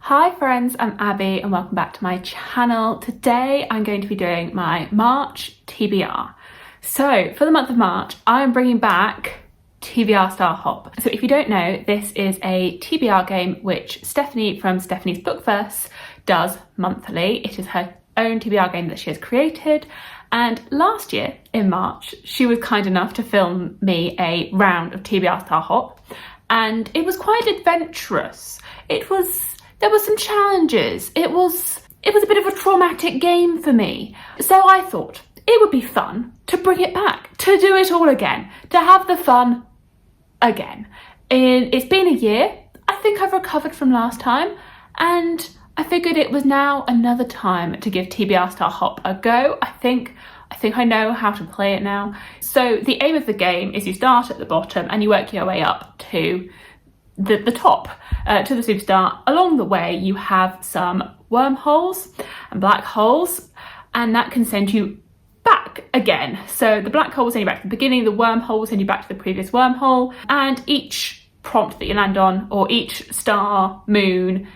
Hi friends, I'm Abby and welcome back to my channel. Today I'm going to be doing my March TBR. So for the month of March, I'm bringing back TBR Star Hop. So if you don't know, this is a TBR game which Stephanie from Stephanie's Bookverse does monthly. It is her own TBR game that she has created. And last year in March, she was kind enough to film me a round of TBR Star Hop. And it was quite adventurous. There were some challenges. It was a bit of a traumatic game for me. So I thought it would be fun to bring it back, to do it all again, to have the fun again. It's been a year. I think I've recovered from last time, and I figured it was now another time to give TBR Star Hop a go. I think I know how to play it now. So the aim of the game is you start at the bottom and you work your way up to the top, to the superstar. Along the way you have some wormholes and black holes, and that can send you back again. So the black hole will send you back to the beginning, the wormhole will send you back to the previous wormhole, and each prompt that you land on, or each star, moon,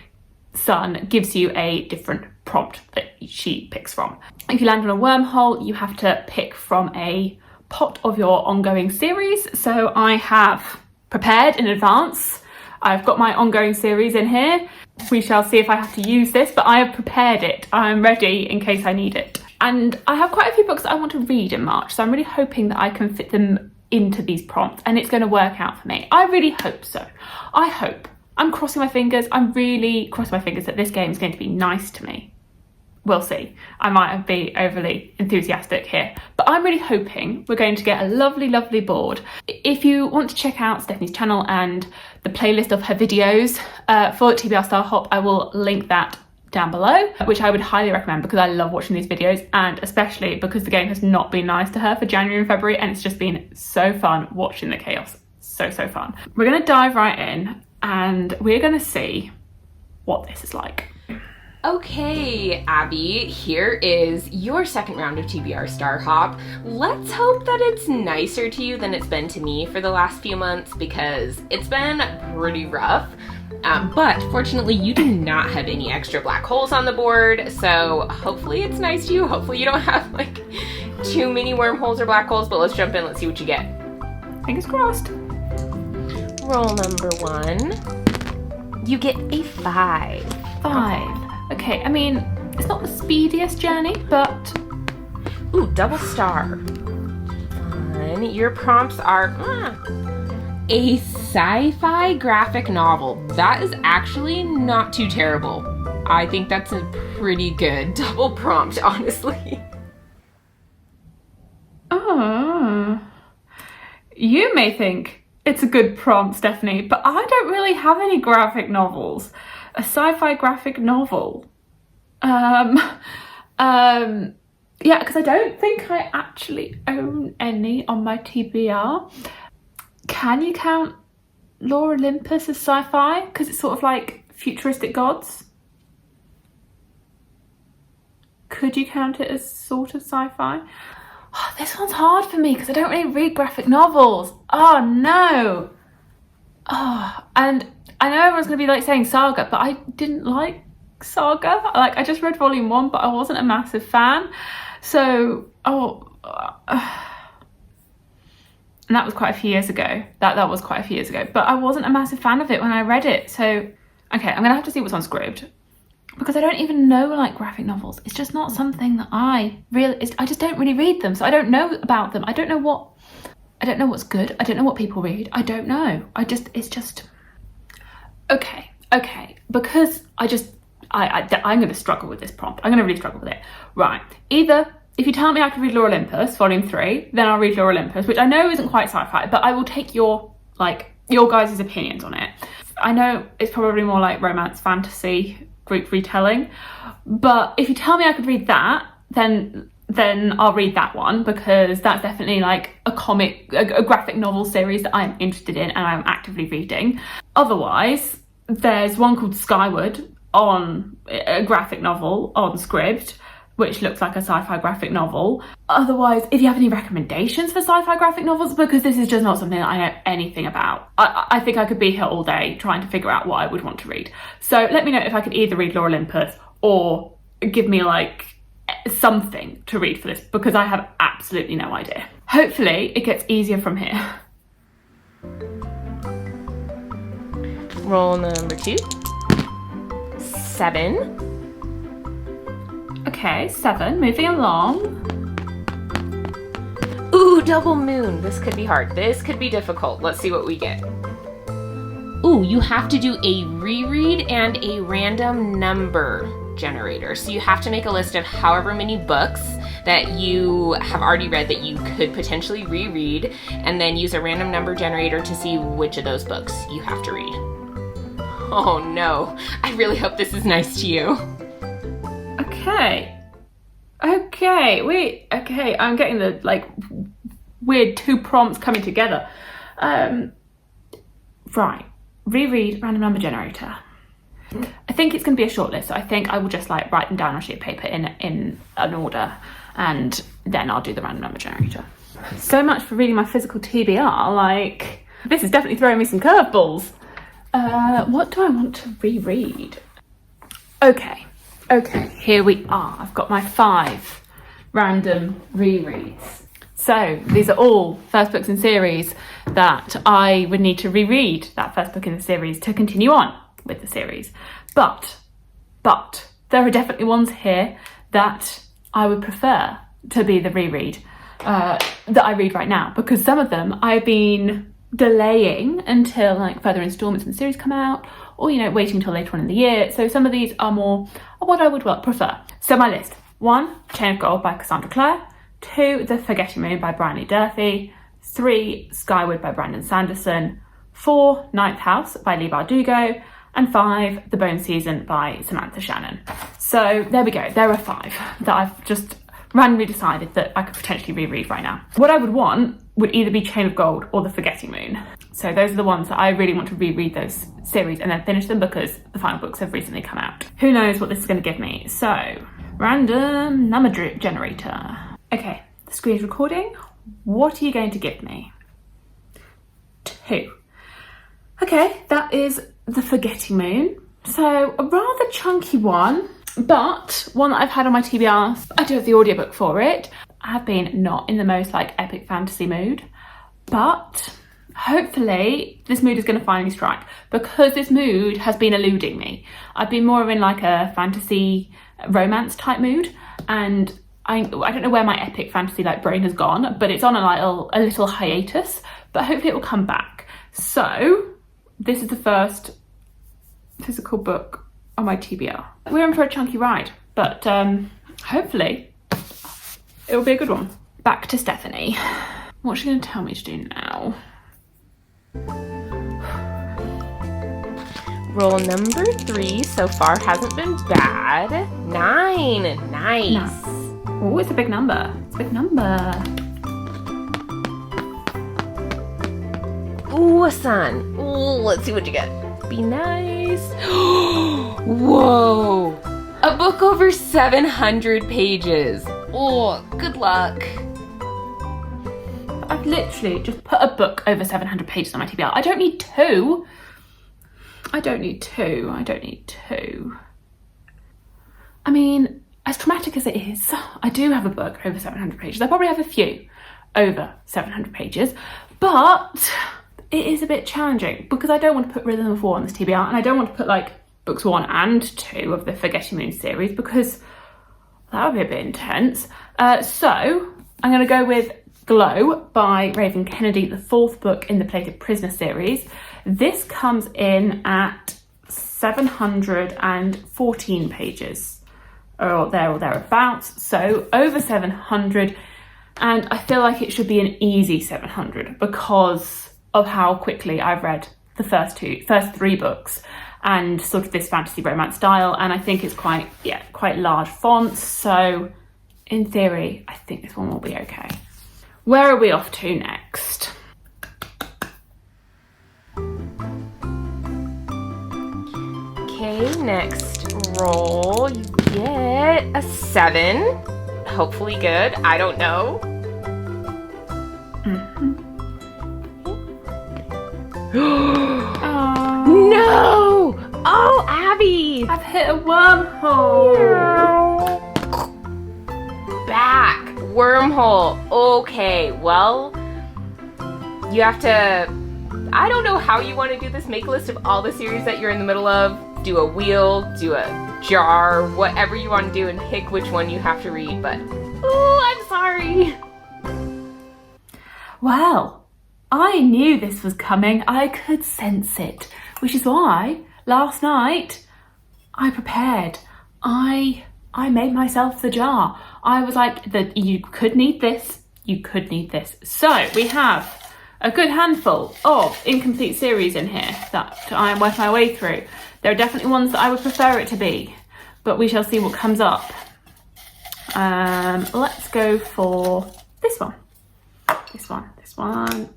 sun, gives you a different prompt that she picks from. If you land on a wormhole, you have to pick from a pot of your ongoing series. So I have prepared in advance. I've got my ongoing series in here. We shall see if I have to use this, but I have prepared it. I'm ready in case I need it. And I have quite a few books that I want to read in March, so I'm really hoping that I can fit them into these prompts and it's going to work out for me. I really hope so. I hope. I'm crossing my fingers. I'm really crossing my fingers that this game is going to be nice to me. We'll see. I might be overly enthusiastic here, but I'm really hoping we're going to get a lovely, lovely board. If you want to check out Stephanie's channel and the playlist of her videos for TBR Star Hop, I will link that down below, which I would highly recommend because I love watching these videos, and especially because the game has not been nice to her for January and February, and it's just been so fun watching the chaos. So fun. We're going to dive right in and we're going to see what this is like. Okay, Abby, here is your second round of TBR Star Hop. Let's hope that it's nicer to you than it's been to me for the last few months, because it's been pretty rough. But fortunately, you do not have any extra black holes on the board, so hopefully it's nice to you. Hopefully you don't have like too many wormholes or black holes, but let's jump in, let's see what you get. Fingers crossed. Roll number 1. You get a 5. 5. Okay, I mean, it's not the speediest journey, but... Ooh, double star. Fun. Your prompts are a sci-fi graphic novel. That is actually not too terrible. I think that's a pretty good double prompt, honestly. Oh. You may think it's a good prompt, Stephanie, but I don't really have any graphic novels. A sci-fi graphic novel. Yeah, because I don't think I actually own any on my TBR. Can you count Lore Olympus as sci-fi? Because it's sort of like futuristic gods. Could you count it as sort of sci-fi? Oh, this one's hard for me because I don't really read graphic novels. Oh no. Oh, and I know everyone's going to be like saying Saga, but I didn't like Saga. Like, I just read volume 1, but I wasn't a massive fan. So, and that was quite a few years ago. That was quite a few years ago, but I wasn't a massive fan of it when I read it. So, okay, I'm going to have to see what's on Scribd, because I don't even know like graphic novels. It's just not something that I just don't really read them. So I don't know about them. I don't know what's good. I don't know what people read. I don't know. It's just... Okay, because I'm going to struggle with this prompt. I'm going to really struggle with it. Right, either if you tell me I can read Lore Olympus, volume 3, then I'll read Lore Olympus, which I know isn't quite sci-fi, but I will take your guys' opinions on it. I know it's probably more like romance, fantasy, Greek retelling, but if you tell me I could read that, then I'll read that one, because that's definitely like a graphic novel series that I'm interested in and I'm actively reading. Otherwise, there's one called Skyward, on a graphic novel on Scribd, which looks like a sci-fi graphic novel. Otherwise, if you have any recommendations for sci-fi graphic novels, because this is just not something that I know anything about. I think I could be here all day trying to figure out what I would want to read. So let me know if I could either read Lore Olympus or give me like something to read for this, because I have absolutely no idea. Hopefully it gets easier from here. Roll number 2. 7. Okay, 7, moving along. Ooh, double moon. This could be hard. This could be difficult. Let's see what we get. Ooh, you have to do a reread and a random number generator. So you have to make a list of however many books that you have already read that you could potentially reread, and then use a random number generator to see which of those books you have to read. Oh no, I really hope this is nice to you. Okay, I'm getting the like weird 2 prompts coming together. Right, reread, random number generator. I think it's going to be a short list, so I think I will just like write them down on a sheet of paper in an order, and then I'll do the random number generator. So much for reading my physical TBR. Like, this is definitely throwing me some curveballs. What do I want to reread? Okay, here we are. I've got my 5 random rereads. So these are all first books in series that I would need to reread that first book in the series to continue on with the series. But there are definitely ones here that I would prefer to be the reread that I read right now, because some of them I've been delaying until like further installments in the series come out, or waiting until later on in the year. So some of these are more what I would prefer. So my list: 1, Chain of Gold by Cassandra Clare; 2, The Forgetting Moon by Brian Lee Durfee; 3, Skyward by Brandon Sanderson; 4, Ninth House by Leigh Bardugo; and 5, The Bone Season by Samantha Shannon. So there we go. There are 5 that I've just randomly decided that I could potentially reread right now. What I would want would either be Chain of Gold or The Forgetting Moon. So those are the ones that I really want to reread those series and then finish them, because the final books have recently come out. Who knows what this is going to give me? So, random number generator. Okay, the screen's recording. What are you going to give me? 2. Okay, that is The Forgetting Moon. So a rather chunky one, but one that I've had on my TBR. I do have the audiobook for it. I have been not in the most like epic fantasy mood, but hopefully this mood is going to finally strike, because this mood has been eluding me. I've been more in like a fantasy romance type mood, and I don't know where my epic fantasy like brain has gone, but it's on a little hiatus, but hopefully it will come back. So this is the first physical book on my TBR. We're in for a chunky ride, but hopefully it will be a good one. Back to Stephanie. What's she going to tell me to do now? Roll number 3 so far hasn't been bad. 9. Nice. Oh, it's a big number. It's a big number. Ooh, a sun. Ooh, let's see what you get. Be nice. Whoa. A book over 700 pages. Oh, good luck. I've literally just put a book over 700 pages on my TBR. I don't need 2. I mean, as traumatic as it is, I do have a book over 700 pages. I probably have a few over 700 pages, but it is a bit challenging because I don't want to put Rhythm of War on this TBR, and I don't want to put like books 1 and 2 of the Forgetting Moon series because that would be a bit intense. So I'm going to go with Glow by Raven Kennedy, the 4th book in the Plated Prisoner series. This comes in at 714 pages, or thereabouts, so over 700, and I feel like it should be an easy 700 because of how quickly I've read the first 3 books and sort of this fantasy romance style, and I think it's quite large fonts, so in theory I think this one will be okay. Where are we off to next? Okay, next roll, you get a 7. Hopefully good. I don't know. No! Oh, Abby! I've hit a wormhole. Back. Wormhole. Okay, well, you have to... I don't know how you want to do this. Make a list of all the series that you're in the middle of. Do a wheel, do a jar, whatever you want to do, and pick which one you have to read, but... Oh, I'm sorry. Well, I knew this was coming. I could sense it, which is why last night I prepared. I made myself the jar. I was like, you could need this, you could need this. So we have a good handful of incomplete series in here that I'm working my way through. There are definitely ones that I would prefer it to be, but we shall see what comes up. Let's go for this one. This one.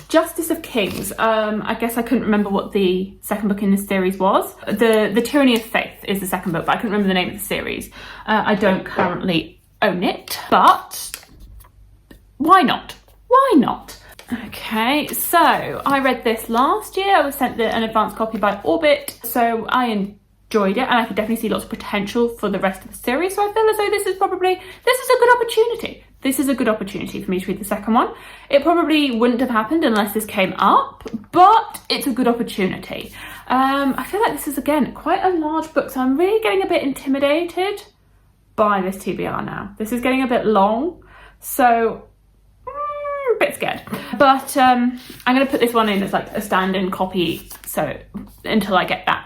Justice of Kings. I guess I couldn't remember what the second book in this series was. The Tyranny of Faith is the second book, but I couldn't remember the name of the series. I don't currently own it, but why not? Why not? Okay, so I read this last year. I was sent an advanced copy by Orbit, so I enjoyed it, and I could definitely see lots of potential for the rest of the series. So I feel as though this is a good opportunity. This is a good opportunity for me to read the second one. It probably wouldn't have happened unless this came up, but it's a good opportunity. I feel like this is, again, quite a large book, so I'm really getting a bit intimidated by this TBR now. This is getting a bit long, so a bit scared. But I'm going to put this one in as like a stand-in copy, so until I get that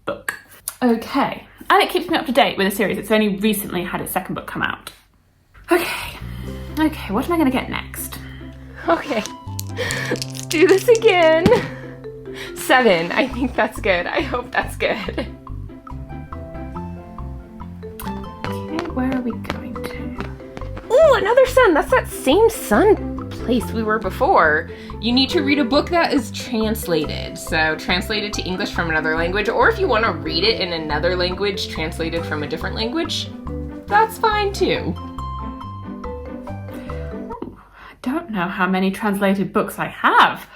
book. Okay, and it keeps me up to date with the series. It's only recently had its second book come out. Okay, what am I going to get next? Okay, let's do this again. 7, I think that's good. I hope that's good. Okay, where are we going to? Ooh, another sun. That's that same sun place we were before. You need to read a book that is translated. So translated to English from another language, or if you want to read it in another language, translated from a different language, that's fine too. Don't know how many translated books I have.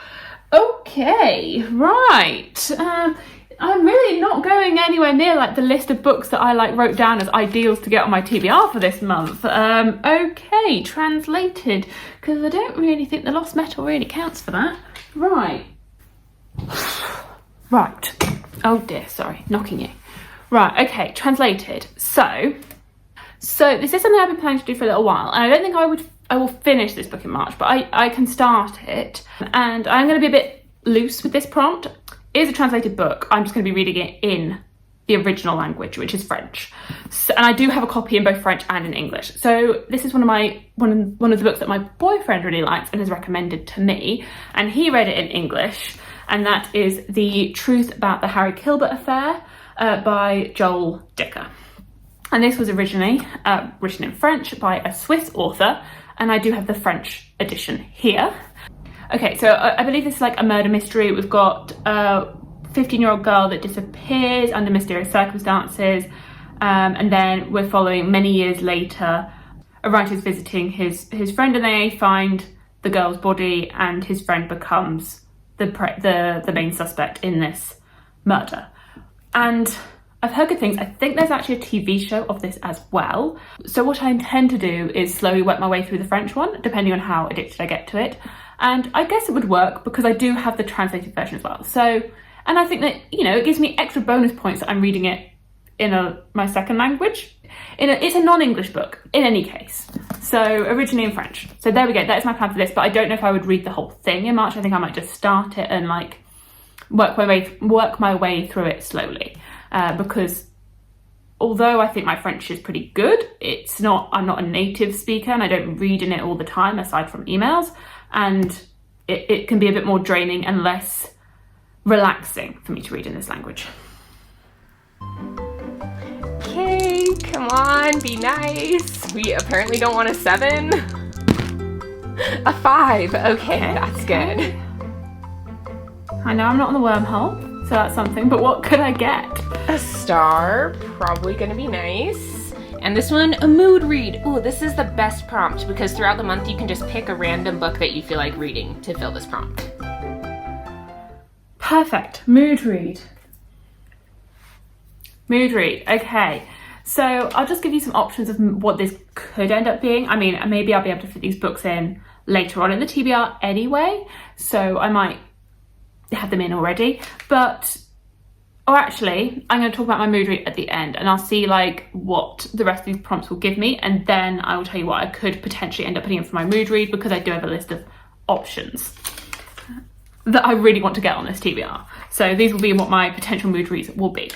Okay, right. I'm really not going anywhere near like the list of books that I like wrote down as ideals to get on my TBR for this month. Okay, translated, because I don't really think the Lost Metal really counts for that. Right. Oh dear, sorry, knocking you. Right, okay, translated. So this is something I've been planning to do for a little while, and I don't think I will finish this book in March, but I can start it, and I'm going to be a bit loose with this prompt. It is a translated book. I'm just going to be reading it in the original language, which is French. So, and I do have a copy in both French and in English. So this is one of the books that my boyfriend really likes and has recommended to me, and he read it in English, and that is The Truth About the Harry Kilbert Affair by Joel Dicker. And this was originally written in French by a Swiss author, and I do have the French edition here. Okay, so I believe this is like a murder mystery. We've got a 15-year-old girl that disappears under mysterious circumstances, and then we're following many years later. A writer's visiting his friend, and they find the girl's body, and his friend becomes the main suspect in this murder. And I've heard good things. I think there's actually a TV show of this as well. So what I intend to do is slowly work my way through the French one, depending on how addicted I get to it. And I guess it would work because I do have the translated version as well. So, and I think that, it gives me extra bonus points that I'm reading it in my second language. It's a non-English book in any case. So originally in French. So there we go. That is my plan for this. But I don't know if I would read the whole thing in March. I think I might just start it and work my way through it slowly. Because although I think my French is pretty good, I'm not a native speaker, and I don't read in it all the time aside from emails, and it can be a bit more draining and less relaxing for me to read in this language. Okay, come on, be nice. We apparently don't want a 7. A 5, okay, that's good. I know I'm not on the wormhole, so that's something, but what could I get? A star, probably gonna be nice. And this one, a mood read. Ooh, this is the best prompt because throughout the month you can just pick a random book that you feel like reading to fill this prompt. Perfect. Mood read. Mood read. Okay. So I'll just give you some options of what this could end up being. I mean, maybe I'll be able to fit these books in later on in the TBR anyway, so I might have them in already. Or actually, I'm going to talk about my mood read at the end, and I'll see like what the rest of these prompts will give me, and then I will tell you what I could potentially end up putting in for my mood read, because I do have a list of options that I really want to get on this TBR. So these will be what my potential mood reads will be.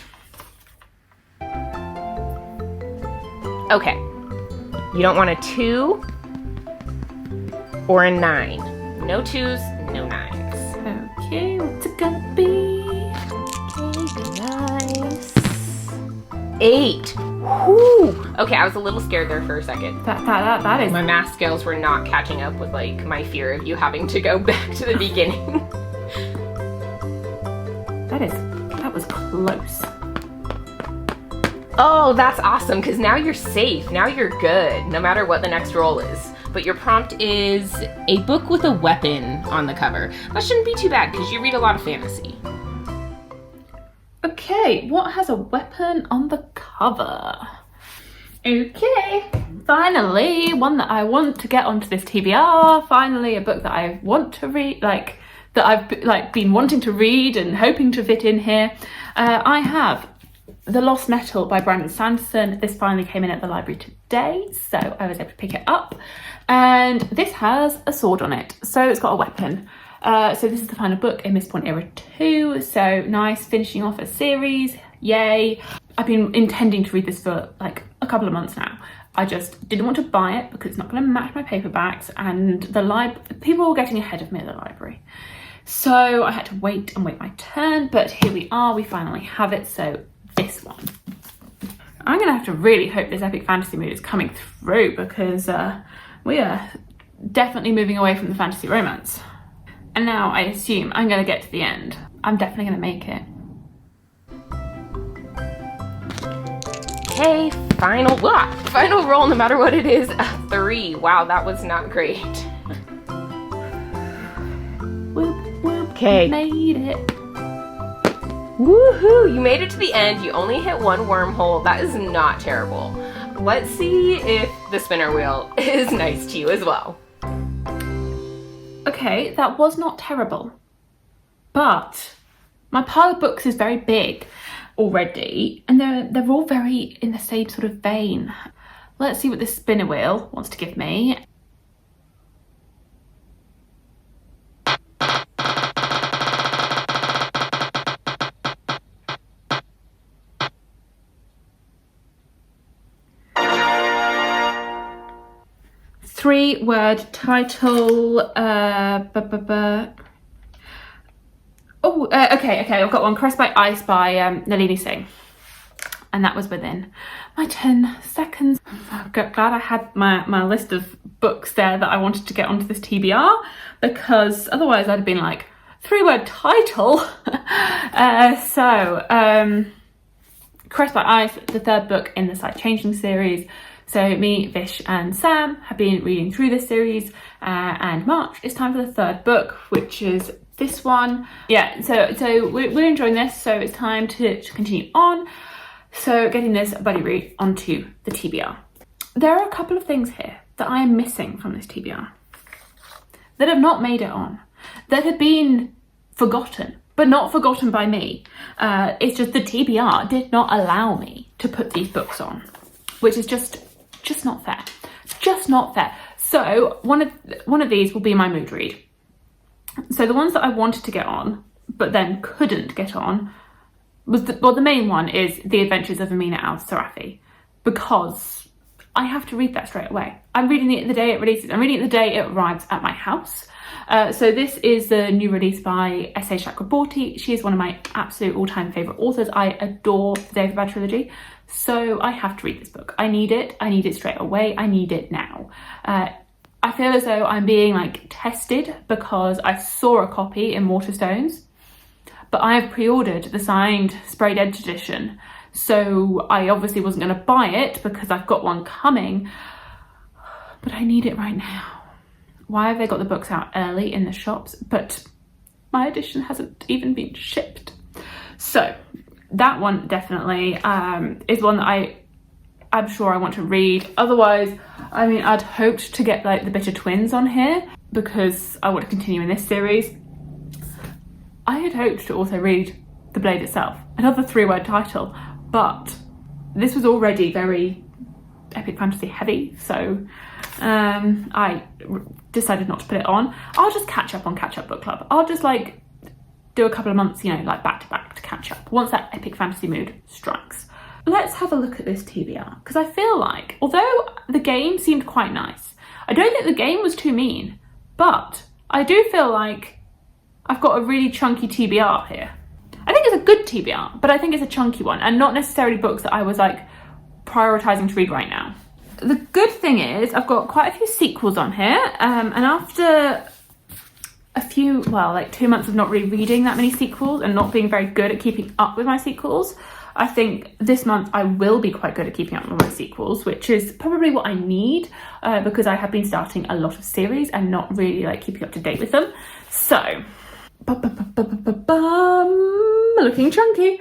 Okay, you don't want a 2 or a 9. No 2s, no 9s. Okay, what's it gonna be? Okay, nice. 8. Whoo! Okay, I was a little scared there for a second. That is... My math skills were not catching up with like my fear of you having to go back to the beginning. That was close. Oh, that's awesome, because now you're safe. Now you're good, no matter what the next roll is. But your prompt is a book with a weapon on the cover. That shouldn't be too bad, because you read a lot of fantasy. Okay, what has a weapon on the cover? Okay, finally, one that I want to get onto this TBR. Finally, a book that I want to read, that I've been wanting to read and hoping to fit in here. I have The Lost Metal by Brandon Sanderson. This finally came in at the library today, so I was able to pick it up. And this has a sword on it, so it's got a weapon. So this is the final book in Midpoint Era 2, so nice, finishing off a series, yay. I've been intending to read this for like a couple of months now. I just didn't want to buy it because it's not going to match my paperbacks, and people were getting ahead of me at the library. So I had to wait my turn, but here we are, we finally have it, so this one. I'm going to have to really hope this epic fantasy mood is coming through, because we are definitely moving away from the fantasy romance. And now I assume I'm going to get to the end. I'm definitely going to make it. Okay, final roll, no matter what it is, a 3. Wow, that was not great. Whoop, whoop, okay. Made it. Woohoo, you made it to the end. You only hit 1 wormhole. That is not terrible. Let's see if the spinner wheel is nice to you as well. Okay, that was not terrible, but my pile of books is very big already, and they're all very in the same sort of vein. Let's see what this spinner wheel wants to give me. Three-word title. Okay, I've got one. Caressed by Ice by Nalini Singh. And that was within my 10 seconds. I'm glad I had my list of books there that I wanted to get onto this TBR, because otherwise I'd have been like, 3-word title. Caressed by Ice, the 3rd book in the Sight Changing series. So me, Vish and Sam have been reading through this series, and March is time for the 3rd book, which is this one. Yeah, so we're enjoying this, so it's time to continue on. So getting this buddy read onto the TBR. There are a couple of things here that I am missing from this TBR that have not made it on, that have been forgotten, but not forgotten by me. It's just the TBR did not allow me to put these books on, which is just not fair. Just not fair. So one of these will be my mood read. So the ones that I wanted to get on, but then couldn't get on, was the main one is The Adventures of Amina Al-Sarafi, because I have to read that straight away. I'm reading it the day it releases. I'm reading it the day it arrives at my house. So this is the new release by S.A. Chakraborty. She is one of my absolute all-time favourite authors. I adore the Day of the Bad trilogy. So I have to read this book. I need it straight away. I need it now. I feel as though I'm being like tested because I saw a copy in Waterstones, but I have pre-ordered the signed sprayed edge edition. So I obviously wasn't going to buy it because I've got one coming, but I need it right now. Why have they got the books out early in the shops, but my edition hasn't even been shipped? So that one definitely is one that I'm sure I want to read. Otherwise, I mean, I'd hoped to get like the Bitter Twins on here because I want to continue in this series. I had hoped to also read The Blade itself, another 3-word title, but this was already very epic fantasy heavy, so I decided not to put it on. I'll just catch up on Catch Up Book Club. I'll just like do a couple of months, you know, like back to back to catch up once that epic fantasy mood strikes. Let's have a look at this TBR, because I feel like, although the game seemed quite nice, I don't think the game was too mean, but I do feel like I've got a really chunky TBR here. I think it's a good TBR, but I think it's a chunky one, and not necessarily books that I was like prioritising to read right now. The good thing is I've got quite a few sequels on here, and after a few, well, like 2 months of not really reading that many sequels and not being very good at keeping up with my sequels, I think this month I will be quite good at keeping up with my sequels, which is probably what I need because I have been starting a lot of series and not really like keeping up to date with them. So, looking chunky.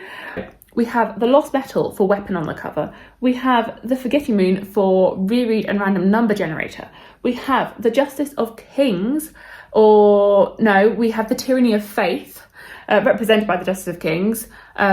We have The Lost Metal for Weapon on the cover. We have The Forgetting Moon for Reread and Random Number Generator. We have The Justice of Kings, we have The Tyranny of Faith, represented by The Justice of Kings,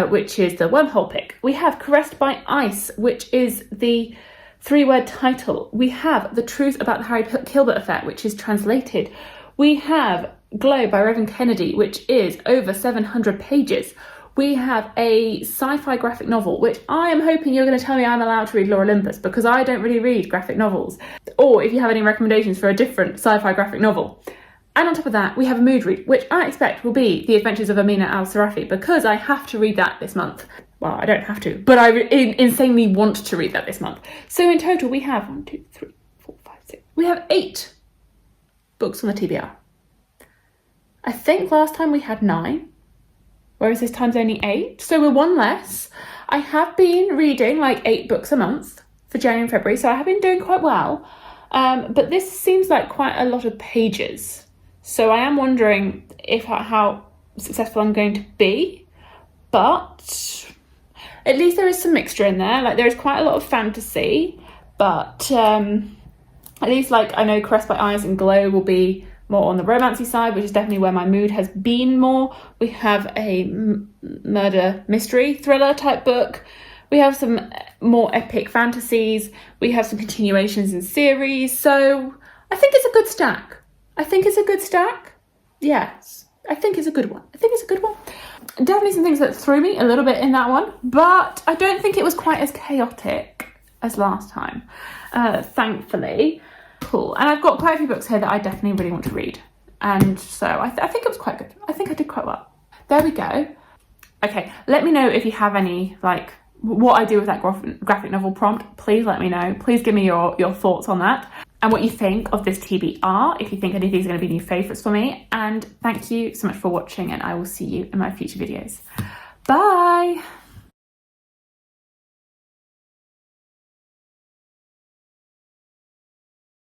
which is the Wormhole pick. We have Caressed by Ice, which is the 3-word title. We have The Truth About the Harry Kilbert Affair, which is translated. We have Glow by Reverend Kennedy, which is over 700 pages. We have a sci-fi graphic novel, which I am hoping you're going to tell me I'm allowed to read Lore Olympus, because I don't really read graphic novels. Or if you have any recommendations for a different sci-fi graphic novel. And on top of that, we have a mood read, which I expect will be The Adventures of Amina al-Sarafi, because I have to read that this month. Well, I don't have to, but I insanely want to read that this month. So in total, we have 1, 2, 3, 4, 5, 6. We have 8 books on the TBR. I think last time we had 9. Whereas this time's only 8, so we're 1 less. I have been reading like 8 books a month for January and February, so I have been doing quite well. But this seems like quite a lot of pages. So I am wondering how successful I'm going to be. But at least there is some mixture in there. Like there is quite a lot of fantasy, but at least like I know Caressed by Ice and Glow will be more on the romancy side, which is definitely where my mood has been more. We have a murder mystery thriller type book. We have some more epic fantasies. We have some continuations in series. So I think it's a good stack. Yes, I think it's a good one. Definitely some things that threw me a little bit in that one, but I don't think it was quite as chaotic as last time, thankfully. Cool. And I've got quite a few books here that I definitely really want to read. And so I think it was quite good. I think I did quite well. There we go. Okay, let me know if you have any, like, what I do with that graphic novel prompt. Please let me know. Please give me your thoughts on that and what you think of this TBR, if you think any of these are going to be new favourites for me. And thank you so much for watching, and I will see you in my future videos. Bye!